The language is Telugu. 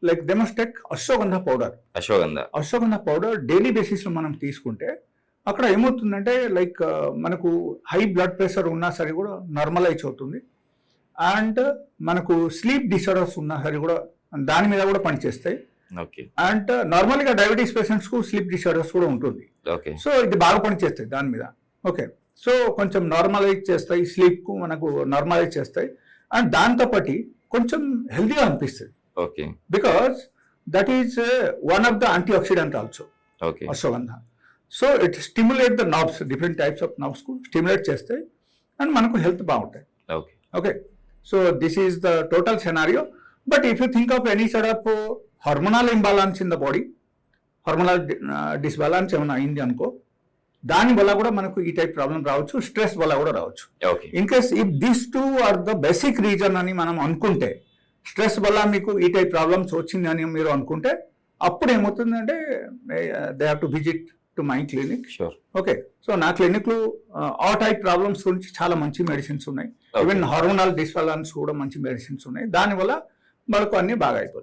Like they must take ashwagandha powder. Ashwagandha powder daily బేసిస్లో మనం తీసుకుంటే అక్కడ ఏమవుతుందంటే లైక్ మనకు హై బ్లడ్ ప్రెషర్ ఉన్నా సరే కూడా నార్మలైజ్ అవుతుంది. అండ్ మనకు స్లీప్ డిసార్డర్స్ ఉన్నా సరే కూడా దాని మీద కూడా పనిచేస్తాయి. అండ్ నార్మల్గా డయాబెటీస్ పేషెంట్స్కు స్లీప్ డిసార్డర్స్ కూడా ఉంటుంది. సో ఇది బాగా పనిచేస్తాయి దాని మీద. ఓకే, సో కొంచెం నార్మలైజ్ చేస్తాయి, స్లీప్కు మనకు నార్మలైజ్ చేస్తాయి. అండ్ దాంతోపాటు కొంచెం హెల్తీగా అనిపిస్తుంది. Because that is one of the anti oxidant also ashwagandha. So it stimulate the nerves, different types of నర్వ్స్కు స్టిమ్యులేట్ చేస్తాయి అండ్ మనకు హెల్త్ బాగుంటాయి. Okay, so this is the total scenario. But if you think of any sort of hormonal imbalance in the body, hormonal disbalance ఏమైనా అయింది అనుకో, దాని వల్ల కూడా మనకు ఈ టైప్ ప్రాబ్లం రావచ్చు, స్ట్రెస్ వల్ల కూడా రావచ్చు. In case if these two are the basic reason అని మనం అనుకుంటే, స్ట్రెస్ వల్ల మీకు ఈ టైప్ ప్రాబ్లమ్స్ వచ్చింది అని మీరు అనుకుంటే, అప్పుడు ఏమవుతుందంటే they have to visit to my clinic. Okay, so నా క్లినిక్లో ఆ టైప్ ప్రాబ్లమ్స్ గురించి చాలా మంచి మెడిసిన్స్ ఉన్నాయి. ఈవెన్ హార్మోనల్ డిస్బాలన్స్ కూడా మంచి మెడిసిన్స్ ఉన్నాయి. దానివల్ల మనకు అన్ని బాగా అయిపోతాయి.